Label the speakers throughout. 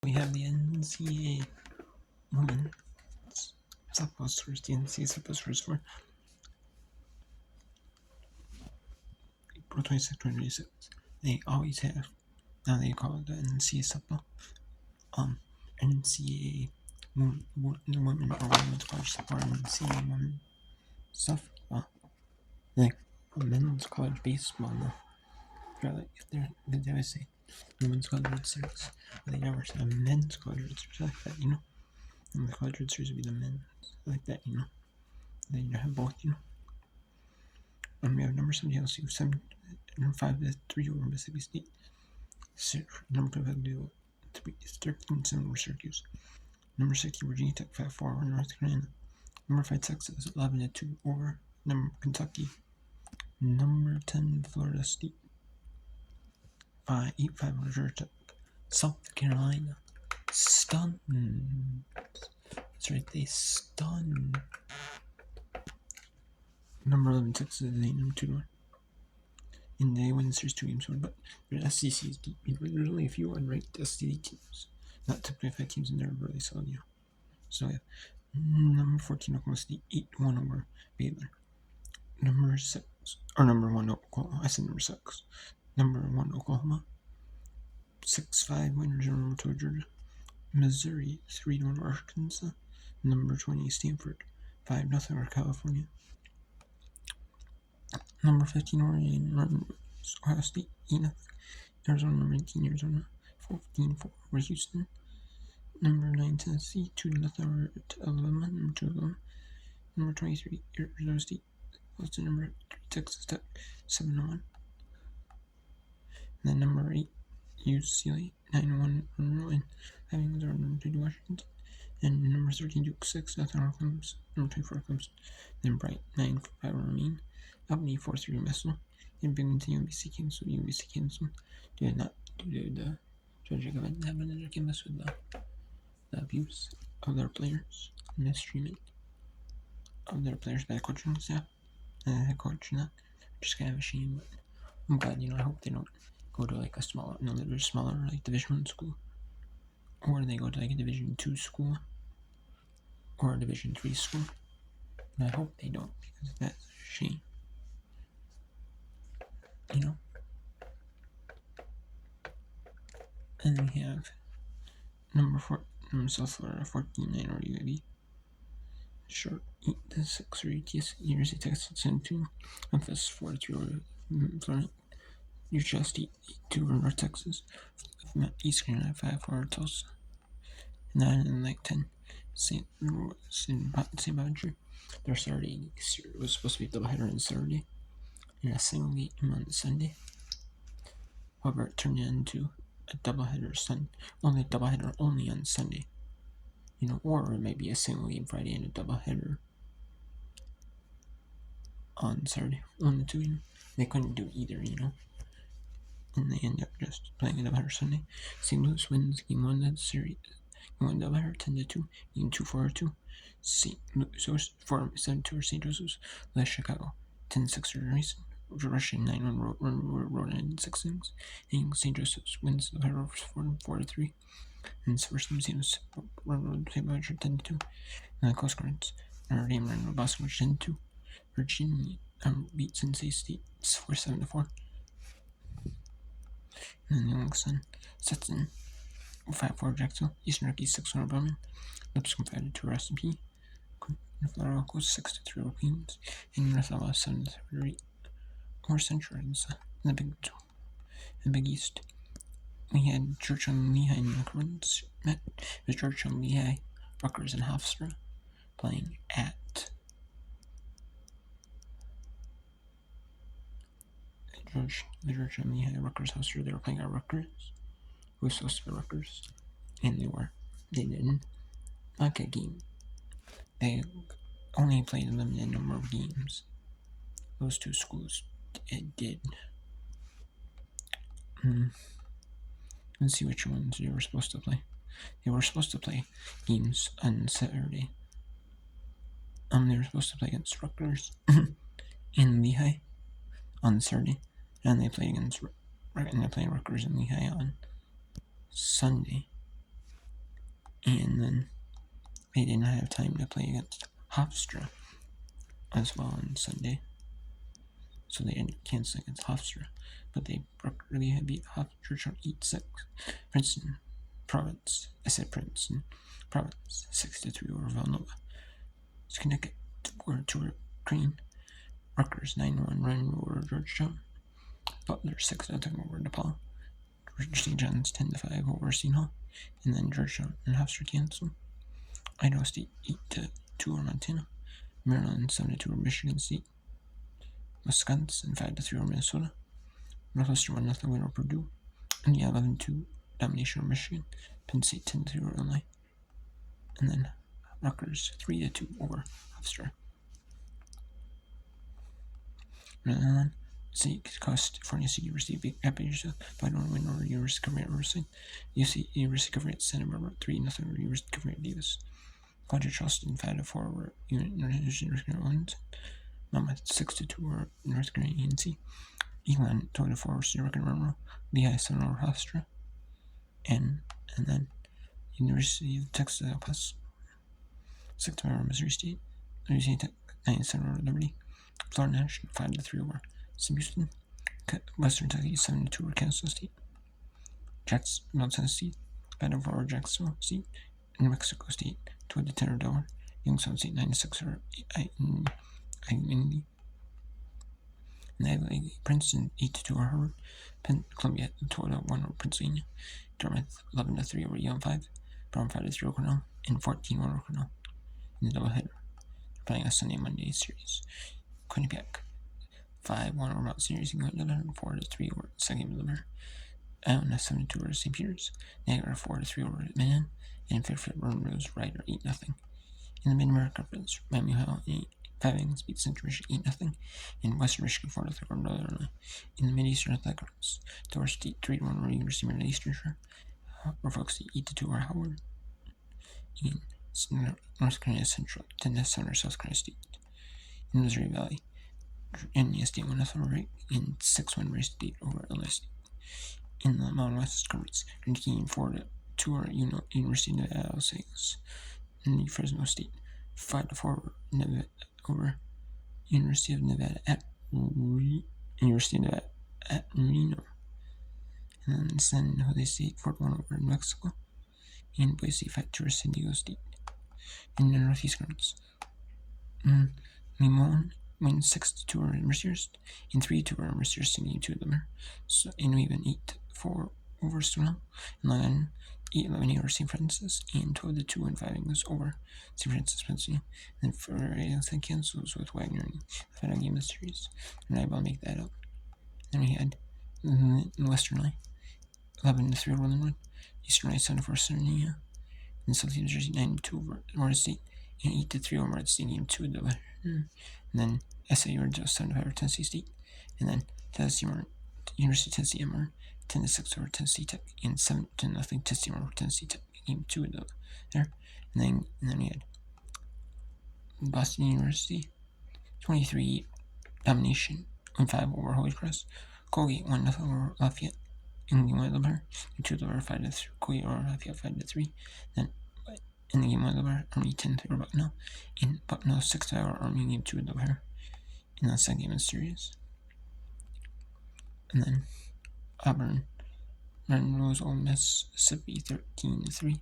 Speaker 1: We have the NCAA women's softball scores, the NCAA softball scores for April 26, 2026. They always have. Now they call it the NCAA softball. NCAA women or women's college softball, NCAA women's softball. Like men's college baseball now. If they always say women's college Red Sox, but they never say men's college Red Sox like that, And the college Red Sox would be the men's like that, Then you have both, And we have number 7 LSU, 5-3 over Mississippi State. Number 12 13-7 over Syracuse. Number 16 Virginia Tech, 5-4 over North Carolina. Number 5 Texas, 11-2 over Kentucky. Number 10 Florida State, 8-5 over Georgia Tech. South Carolina stunned. That's right, they stunned. Number 11 Texas, number 2-1. And they win the series 2 games, but their SEC is deep. There's only a few unranked SEC teams. Not typically 5 teams in there, really solid, So yeah, number 14 Oklahoma State, 8-1 over Baylor. Number 1 Oklahoma. I said number 6. Number 1 Oklahoma, 6-5 winners over Georgia. Missouri, 3-1 over Arkansas. Number 20 Stanford, 5-0 over California. Number 15 Oregon, Ohio State, 8-0. Arizona, number 19 Arizona, 14-4 over Houston. Number 9 Tennessee, 2-0 over Alabama. Number 2 Alabama. Number 23 Arizona State. Also number 3 Texas Tech, 7-1. And then number 8 UCLA, 9-1 Monroe, having their number 2 Washington. And number 13 Duke, 6-0 over Clemson. Number 24 Clemson. Then Bright, 9-5 over Maine. Albany 4-3 Missile. And Binghamton UBC canceled did not due to the tragic event that happened in their campus with the abuse of their players, mistreatment of their players by the coaching staff and the head coach, and that just kind of a shame. But I'm glad, I hope they don't go to like a smaller, like Division 1 school, or they go to like a Division 2 school or a Division 3 school. And I hope they don't, because that's a shame. And then we have number 4, South Florida, 14-9 over UAB. Short 8-6 for UTS, University of Texas, 10-2. Memphis 4-3 over Florida. Utah State 8-2 over North Texas. East Carolina 5-4 over Tulsa. 9 and 10. St. Bonaventure. Their Saturday was supposed to be a doubleheader on Saturday and a single game on Sunday. However, it turned into a doubleheader only on Sunday. Or it may be a single game Friday and a doubleheader on Saturday. One of the two, They couldn't do either, And they end up just playing a doubleheader Sunday. St. Louis wins game 1 of the series. Game 1 doubleheader 10-2. Game 2 4-2. St. Louis 4-7-2 over St. Joseph's. Les Chicago 10-6 over Mason. Rushing 9-1 Rhode Island 6 innings. And St. Joseph's wins the doubleheader 4-3. And the first team was St. Bonaventure 10-2. And the close cards. Notre Dame ran Boston 10-2. Virginia beat Cincinnati State 4-7-4. And then the Young Sun sets in 5-4 Jacksonville. Eastern Rockies 6-1 Bowman. Lipscomb 5-2 S&P. Florida Locals 6-3 over Queens. And North Alabama 7-3 over Central Arkansas. In the Big East, we had Churchill and Lehigh and Macaroons met. It was Churchill and Lehigh, Rutgers and Hofstra playing at the Churchill and Lehigh, Rutgers, Hofstra. They were playing at Rutgers. It was supposed to be Rutgers, and they didn't like a game. They only played a limited number of games. Those two schools did. Let's see which ones they were supposed to play. They were supposed to play games on Saturday. They were supposed to play against Rutgers in Lehigh on Saturday, and they played Rutgers and Lehigh on Sunday. And then they did not have time to play against Hofstra as well on Sunday. So they ended up canceling against Hofstra. But they really had beat Hofstra 8-6. Princeton Province. I said Princeton Province 6-3 over Villanova. Connecticut 4-2 Green. Rutgers 9-1 run over Georgetown. Butler 6-0 over DePaul. St. John's 10-5 over Seton Hall. And then Georgetown and Hofstra canceled. Idaho State 8-2 over Montana. Maryland 7-2 over Michigan State. Wisconsin 5-3 over Minnesota. Northwestern 1-0 win over Purdue. Indiana 11-2 domination over Michigan. Penn State 10-3 over Illinois. And then Rutgers 3-2 over Hofstra. And then California State University beat Appalachia by 1 win over University of Riverside. University of Riverside Santa Barbara 3-0 over University of Davis. College Charleston 5-4 over University of North Carolina. Monmouth 6-2 over North Carolina A&C. Elon 2-4 over North Carolina. Lehigh 7 over Hofstra. And then University of Texas El Paso 6 over Missouri State. Louisiana Tech 9-7 over Liberty. Florida National 5-3 over Sam Houston. Western Kentucky 7-2 over Kansas State. Jacksonville, Tennessee 5-4 over Jacksonville State. New Mexico State 2-10 over Delaware. Youngstown State 9-6 over Indy. Princeton 8-2 over Harvard. Columbia 12-1 over Pennsylvania. Dartmouth 11-3 over Yale 5. Brown 5-3 over Cornell. And 14-1 over Cornell in the doubleheader. They're playing a Sunday Monday series. Quinnipiac 5-1 over Mount Series. England 4-3 over second Liver. Iona 7-2 over St. Peter's. Niagara 4-3 over Manhattan. And Fairfield Rose Rider 8-0. In the Mid-America Conference, Miami Ohio 5 innings beat Central Michigan 8-0. And Western Michigan 4-0 over Northern Illinois. In the Mid-Eastern Athletic Conference, Dover State 3-1 over University of Maryland Eastern Shore. Norfolk State 8-2 over Howard. In North Carolina Central 10-7 over South Carolina State. In Missouri Valley, Indiana State 1-0 over Wright. And 6-1 Ray State over Illinois State. In the Mountain West Conference, Kentucky 4-2 over University of Nevada, Las Vegas. In the Fresno State, 5-4 over University of Nevada at University of Nevada at Reno. And then San Jose State 4-1 over New Mexico. And Boise 5-2 over San Diego State. In the Northeast Conference, Limon wins 6-2 over Mercyhurst. And 3-2 over Mercyhurst in Game 2 of the Mirror. So, and we win 8-4 over Stonewall. And Long Island 8-11 over St. Francis. And 12-2 and 5 innings over St. Francis, Pennsylvania. And then for St. cancels with Wagner in the final game of the series. And I will make that up. Then we had in Western Line 11-3 over Linwood. Eastern Line 7-4 Sarnia. And South New Jersey 9-2 over Florida State. And 8-3 over Florida State Game 2 of the and then SIU just 7-5 over Tennessee State. And then Tennessee University of Tennessee Martin 10-6 over Tennessee Tech. And 7-0 Tennessee over Tennessee Tech Game 2 of the there. And then we had Boston University 23 domination and 5 over Holy Cross. Colgate 1-0 over Lafayette. In the game 1 of the bar, 2 over 5-3. Colgate over Lafayette 5-3. Then in the game 1 of the bar, Army 10-3 over Bucknell. In Bucknell 6-5 over Army Game 2 of the bar. In the second game of the series. And then Auburn rose Ole Miss Mississippi 13-3.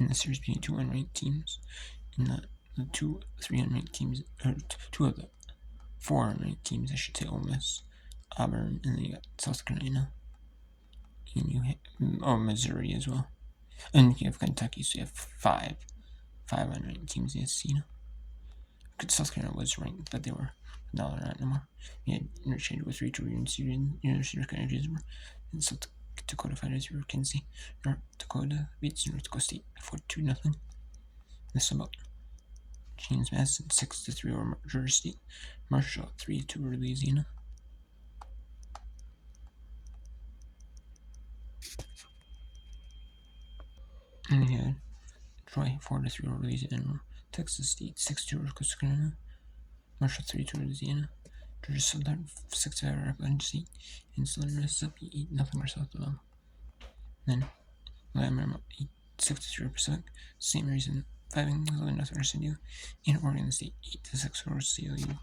Speaker 1: In the series between 2 unranked teams. In the 2 3 unranked teams, or 2 of the 4 unranked teams, I should say, Ole Miss, Auburn, and then you got South Carolina, and you have Missouri as well, and you have Kentucky, so you have 5 unranked teams in the SEC. South Carolina was ranked, but they were now they're not anymore. We had interchange with Rachel University of Carolina, and South Dakota Fighters over Kansas. North Dakota beats North Dakota State 4-2. This about James Madison 6-3 over Georgia State. Marshall 3-2 over Louisiana. And we had Troy 4-3 over Louisiana. Texas State 6-2 over Coastal Carolina. Marshall 3-2 over Louisiana. Georgia Southern 6-5 over Appalachian State. And Southern Mississippi 8-0 over South Alabama. Then Alabama 6-0 Pacific. Same reason. 5 innings, nothing else to do. In Oregon State, 8-6 over CLU.